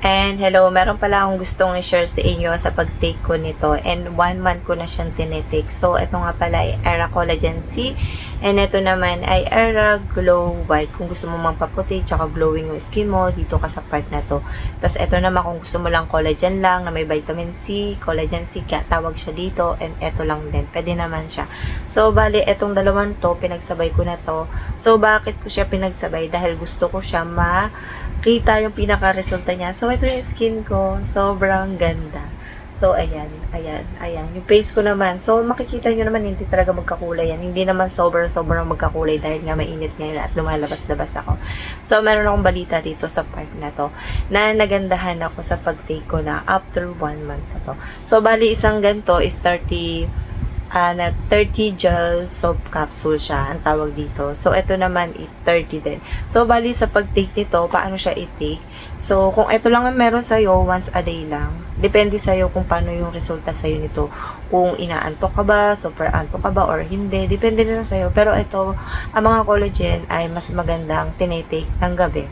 And hello, meron pala akong gustong i-share sa inyo sa pag-take ko nito. And 1 month ko na siyang tinitake. So, ito nga pala ay Era Collagen C. And ito naman ay Era Glow White. Kung gusto mo magpaputi, tsaka glowing yung skin mo, dito ka sa part na to. Tapos ito naman kung gusto mo lang collagen lang, na may vitamin C, collagen C, kaya tawag siya dito. And ito lang din. Pwede naman siya. So, bali, itong dalawang to, pinagsabay ko na to. So, bakit ko siya pinagsabay? Dahil gusto ko siya kita yung pinaka-resulta niya. So, ito yung skin ko. Sobrang ganda. So, ayan. Yung face ko naman. So, makikita nyo naman, hindi talaga magkakulay yan. Hindi naman sobrang magkakulay dahil nga mainit ngayon at lumalabas-labas ako. So, meron akong balita dito sa part na to na nagandahan ako sa pag-take ko na after 1 month na to. So, bali, isang ganito is 30 gel soap capsule siya, ang tawag dito. So, ito naman, 30 din. So, bali sa pag-take nito, paano siya i-take? So, kung ito lang ang meron sa'yo, once a day lang, depende sa'yo kung paano yung resulta sa'yo nito. Kung inaantok ka ba, super antok ka ba, or hindi, depende na lang sa'yo. Pero ito, ang mga collagen ay mas magandang tinitake ng gabi.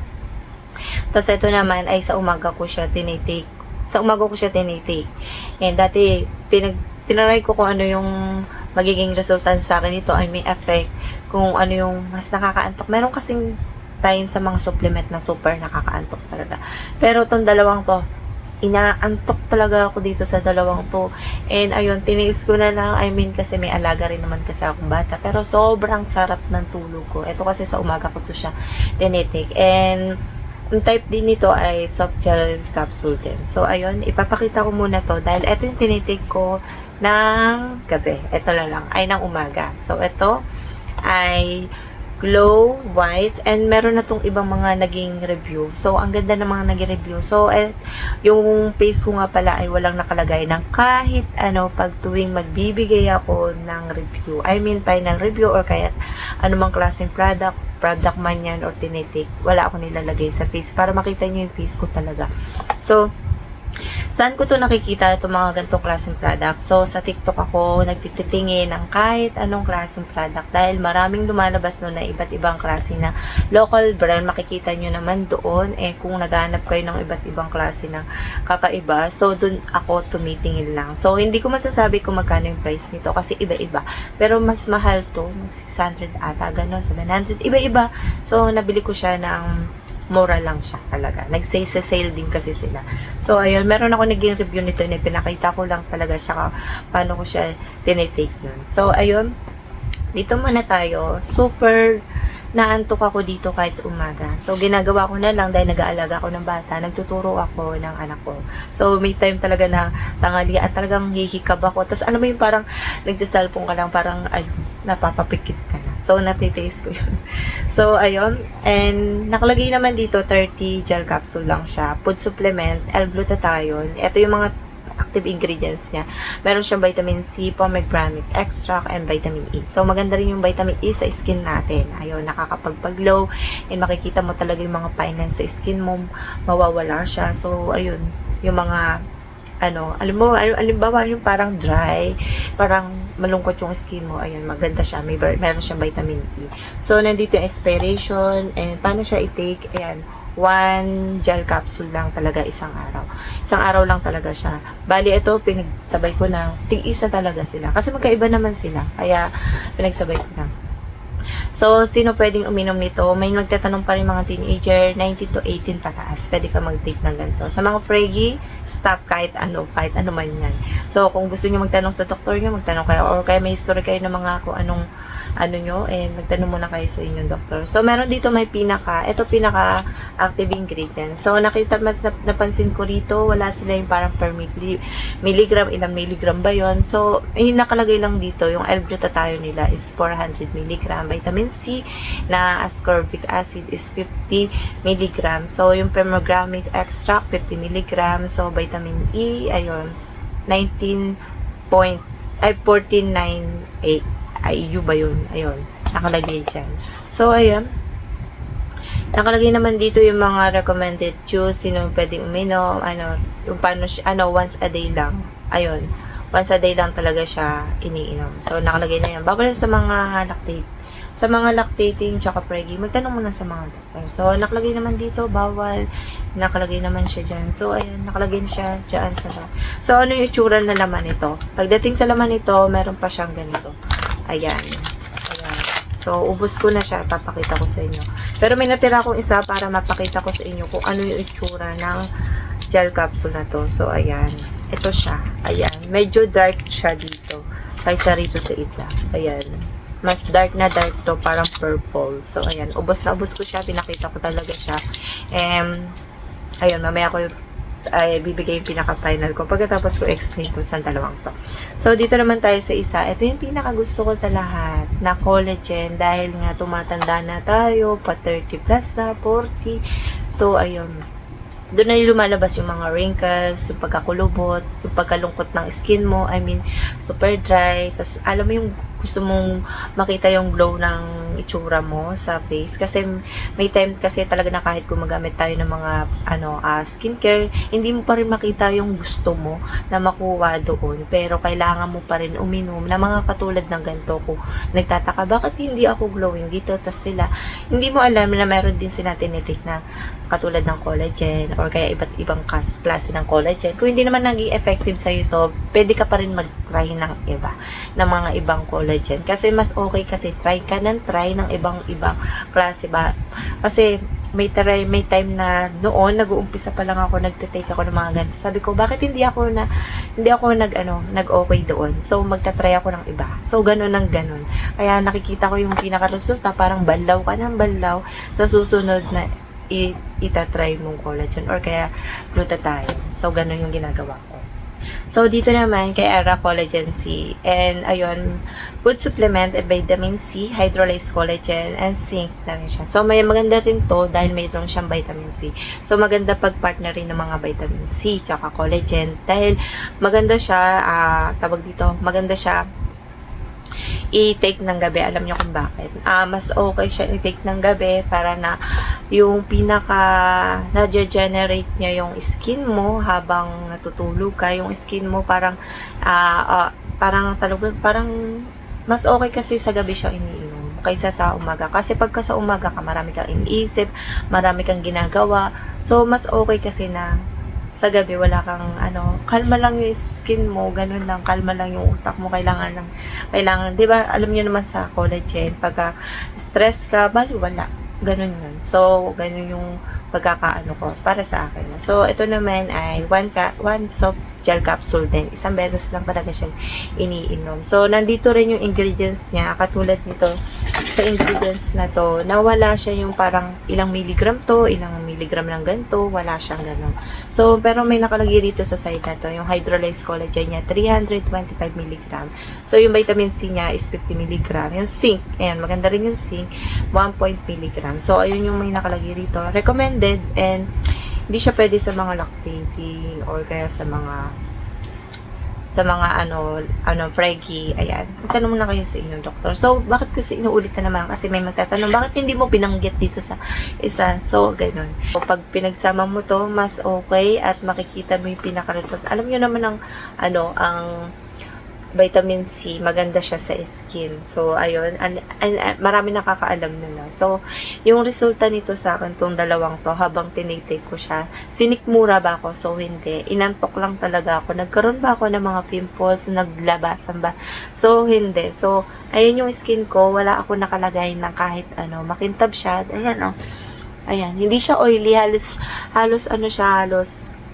Tapos, ito naman ay sa umaga ko siya tinitake. And dati, tinaray ko kung ano yung magiging resulta sa akin nito, ay may effect kung ano yung mas nakakaantok. Meron kasing time sa mga supplement na super nakakaantok talaga. Pero itong dalawang to, inaantok talaga ako dito sa dalawang to. And ayun, tiniis ko na lang. I mean, kasi may alaga rin naman kasi akong bata. Pero sobrang sarap ng tulog ko. Ito kasi sa umaga ko to siya tinitake. And ang type din nito ay soft gel capsule din. So, ayun, ipapakita ko muna to dahil ito yung tinitake ko ng gabi. Ito na lang, ay ng umaga. So, ito ay Glow White and meron na tong ibang mga naging review. So, ang ganda ng mga naging review. So, yung face ko nga pala ay walang nakalagay ng kahit ano pag tuwing magbibigay ako ng review. I mean, final review or kaya anumang klaseng product man yan or tinitake. Wala ako nilalagay sa face para makita nyo yung face ko talaga. So, saan ko to nakikita itong mga ganitong klaseng product? So, sa TikTok ako nagtitingin ng kahit anong klaseng product dahil maraming lumalabas no na iba't ibang klase na local brand. Makikita nyo naman doon kung naghanap kayo ng iba't ibang klase ng kakaiba. So, doon ako tumitingin lang. So, hindi ko masasabi kung magkano yung price nito kasi iba-iba. Pero mas mahal to, 600 ata, gano'n, 700, iba-iba. So, nabili ko siya ng mura lang siya talaga. Nag-sale din kasi sila. So, ayun, meron ako naging review nito na pinakita ko lang talaga siya paano ko siya tinitake yun. So, ayun, dito muna tayo. Super naantok ako dito kahit umaga. So, ginagawa ko na lang dahil nag-aalaga ako ng bata. Nagtuturo ako ng anak ko. So, may time talaga na tanghali at talagang hihikab ako. Tapos, ano mo yung parang nagsisalpong ka lang, parang, ayun, napapapikit ka na. So, natitaste ko yun. So, ayun. And, nakalagay naman dito, 30 gel capsule lang siya. Food supplement, L-glutathione. Ito yung mga active ingredients niya. Meron siyang vitamin C, pomegranate extract, and vitamin E. So, maganda rin yung vitamin E sa skin natin. Ayun, nakakapagpag-glow. And makikita mo talaga yung mga finance sa skin mo. Mawawala siya. So, ayun. Yung mga alimbawa yung parang dry, parang malungkot yung skin mo, ayun, maganda siya, meron siyang vitamin E. So, nandito yung expiration, and paano siya i-take, ayan, 1 gel capsule lang talaga isang araw. Isang araw lang talaga siya. Bali, ito, pinagsabay ko na, tig-isa talaga sila. Kasi magkaiba naman sila, kaya pinagsabay ko na. So, sino pwedeng uminom nito? May nagtatanong pa rin mga teenager, 19 to 18 pataas. Pwede ka mag-take ng ganito. Sa mga preggy, stop kahit ano man yan. So, kung gusto nyo magtanong sa doktor nyo, magtanong kayo. Or kaya may history kayo ng mga kung anong magtanong muna kayo sa inyong doktor. So, meron dito may pinaka-active ingredient. So, napansin ko rito, wala sila yung parang per milligram, ilang milligram ba yun? So, nakalagay lang dito, yung L-glutathione nila is 400 milligram. Vitamin C na ascorbic acid is 50 mg. So, yung pomegranate extract, 50 mg. So, vitamin E, ayun, 1498 IU ba yun? Ayun, nakalagay dyan. So, ayun, nakalagay naman dito yung mga recommended juice, sino pwedeng uminom, yung paano siya, once a day lang. Ayun, once a day lang talaga siya iniinom. So, nakalagay na yan. Babalik sa mga lactate. sa mga lactating tsaka preggy, magtanong muna sa mga doktor. So, nakalagay naman dito, bawal. Nakalagay naman siya dyan. So, ayan, nakalagay siya dyan sa laman. So, ano yung itsura na laman ito? Pagdating sa laman ito, meron pa siyang ganito. Ayan. Ayan. So, ubos ko na siya. Papakita ko sa inyo. Pero may natira akong isa para mapakita ko sa inyo kung ano yung itsura ng gel capsule na to. So, ayan. Ito siya. Ayan. Medyo dark siya dito. Kaysa rito sa isa. Ayan. Mas dark na dark to, parang purple. So, ayan. Ubos na ubos ko siya. Pinakita ko talaga siya. Ayun, mamaya ko ay bibigay yung pinaka-final ko. Pagkatapos ko explain ko sa dalawang to. So, dito naman tayo sa isa. Ito yung pinaka-gusto ko sa lahat na collagen. Dahil nga tumatanda na tayo. Pa 30 plus na, 40. So, ayun. Doon na lumalabas yung mga wrinkles, yung pagkakulubot, yung pagkalungkot ng skin mo. I mean, super dry. Tapos, alam mo yung gusto mong makita yung glow ng itsura mo sa face. Kasi, may time kasi talaga na kahit gumagamit tayo ng mga skincare, hindi mo pa rin makita yung gusto mo na makuha doon. Pero, kailangan mo pa rin uminom na mga katulad ng ganito. Kung nagtataka, bakit hindi ako glowing dito? Tapos sila, hindi mo alam na meron din sila tinitik na katulad ng collagen or kaya iba't ibang klase ng collagen. Kung hindi naman naging effective sa'yo to, pwede ka pa rin mag-try ng iba, ng mga ibang collagen. Kasi mas okay kasi try ka ng try ng ibang klase ba. Kasi may time na noon nag-uumpisa pa lang ako, nagte-take ako ng mga ganito. Sabi ko, bakit hindi ako nag-okay doon. So magta-try ako ng iba. So ganun ng ganun. Kaya nakikita ko yung pinaka-resulta, parang banlaw ka ng banlaw sa susunod na itatry mong collagen or kaya glutathione. So, ganun yung ginagawa ko. So, dito naman kay Era Collagen C. And, ayun, food supplement and vitamin C, hydrolyzed collagen, and zinc na rin siya. So, may maganda rin to dahil mayroon siyang vitamin C. So, maganda pag-partner rin ng mga vitamin C tsaka collagen dahil maganda siya, maganda siya i-take ng gabi. Alam niyo kung bakit. Mas okay siya i-take ng gabi para na yung na-generate niya yung skin mo habang natutulog ka. Yung skin mo parang parang mas okay kasi sa gabi siya iniinom kaysa sa umaga. Kasi pagka sa umaga ka, marami kang iniisip, marami kang ginagawa. So, mas okay kasi na sa gabi, wala kang, kalma lang yung skin mo, ganun lang, kalma lang yung utak mo, kailangan, di ba, alam niyo naman sa collagen, pagka stress ka, bali, wala, ganun yun. So, ganun yung pagkakaano ko, para sa akin. So, ito naman ay one soap gel capsule din. Isang beses lang talaga siya iniinom. So, nandito rin yung ingredients niya, katulad nito, sa ingredients na to, nawala siya yung parang ilang milligram to, ilang milligram lang ganito, wala siyang gano'n. So, pero may nakalagay dito sa side na to, yung hydrolyzed collagen niya, 325 milligram. So, yung vitamin C niya is 50 milligram. Yung zinc, ayan, maganda rin yung zinc, 1 milligram. So, ayun yung may nakalagay dito. Recommended, and hindi siya pwede sa mga lactating or kaya sa mga preggy, ayan. Magtanong muna kayo sa inyong doktor. So, bakit ko inuulit na naman? Kasi may magtatanong, bakit hindi mo binanggit dito sa isa? So, ganun. So, pag pinagsama mo to, mas okay at makikita mo yung pinaka-result. Alam nyo naman ang vitamin C, maganda siya sa skin. So, ayun, marami nakakaalam na. So, yung resulta nito sa akin, tong dalawang to, habang tinitake ko siya, sinikmura ba ako? So, hindi. Inantok lang talaga ako. Nagkaroon ba ako ng mga pimples, naglabasan ba? So, hindi. So, ayun yung skin ko, wala ako nakalagay ng kahit makintab siya. Ayan, ayan, hindi siya oily, halos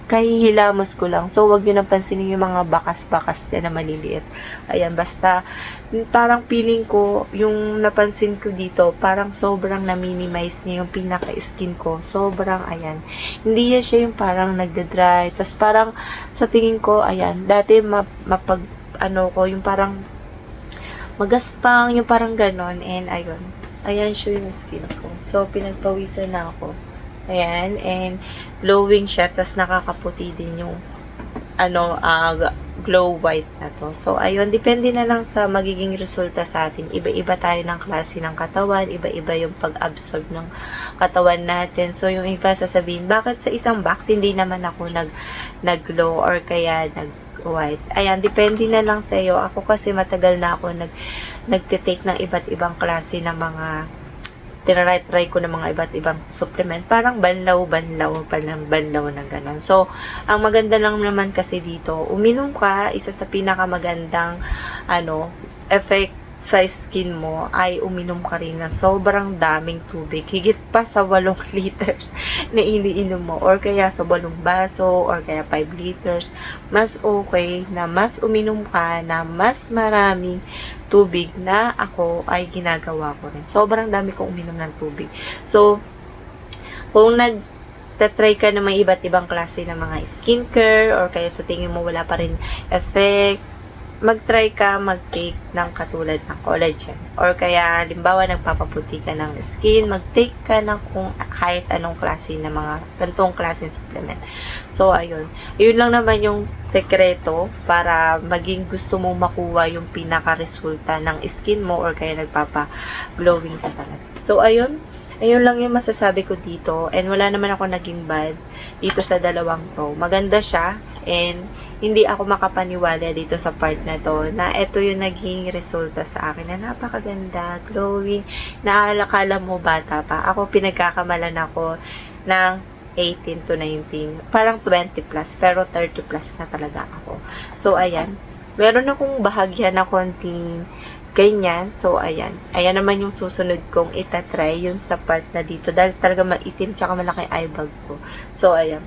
kahihilamos ko lang. So, wag nyo nang pansinin yung mga bakas-bakas na maliliit. Ayan, basta, parang feeling ko, yung napansin ko dito, parang sobrang na-minimize niya yung pinaka-skin ko. Sobrang, ayan. Hindi yan siya yung parang nagda-dry. Tapos parang, sa tingin ko, ayan, dati yung parang magaspang, yung parang ganon. And, ayun. Ayan siya yung skin ko. So, pinagpawisan na ako. Ayan, and glowing siya, tas nakakaputi din yung glow white na to. So, ayun, depende na lang sa magiging resulta sa atin. Iba-iba tayo ng klase ng katawan, iba-iba yung pag-absorb ng katawan natin. So, yung iba sasabihin, bakit sa isang box hindi naman ako nag-glow or kaya white. Ayan, depende na lang sa iyo. Ako kasi matagal na ako nagte-take ng iba't ibang klase ng mga tinry ko ng mga iba't ibang supplement. Parang banlaw na gano'n. So, ang maganda lang naman kasi dito, uminom ka, isa sa pinakamagandang effect sa skin mo ay uminom ka rin na sobrang daming tubig. Higit pa sa 8 liters na iniinom mo. Or kaya sa 8 baso, or kaya 5 liters. Mas okay na mas uminom ka na mas maraming tubig na ako ay ginagawa ko rin. Sobrang dami kong uminom ng tubig. So, kung tatry ka na may iba't ibang klase ng mga skincare, or kaya sa tingin mo wala pa rin effect, mag-try ka mag-take ng katulad ng collagen. Or kaya, limbawa, nagpapaputi ka ng skin, mag-take ka ng kung kahit anong klase ng mga gantong klase supplement. So, ayun. Yun lang naman yung sekreto para maging gusto mong makuha yung pinaka-resulta ng skin mo, or kaya nagpapa-glowing ka talaga. So, ayun. Ayun lang yung masasabi ko dito. And wala naman ako naging bad dito sa dalawang to. Maganda siya. And hindi ako makapaniwala dito sa part na to na ito yung naging resulta sa akin na napakaganda, glowing, naaalakala mo bata pa. Ako pinagkakamalan ako ng 18 to 19. Parang 20 plus, pero 30 plus na talaga ako. So, ayan. Meron akong bahagya na konting ganyan. So, ayan. Ayan naman yung susunod kong itatry yun sa part na dito. Dahil talaga maitim tsaka malaki eye bag ko. So, ayan.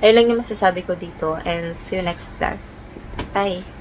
Ayun lang yung masasabi ko dito. And see you next vlog. Bye!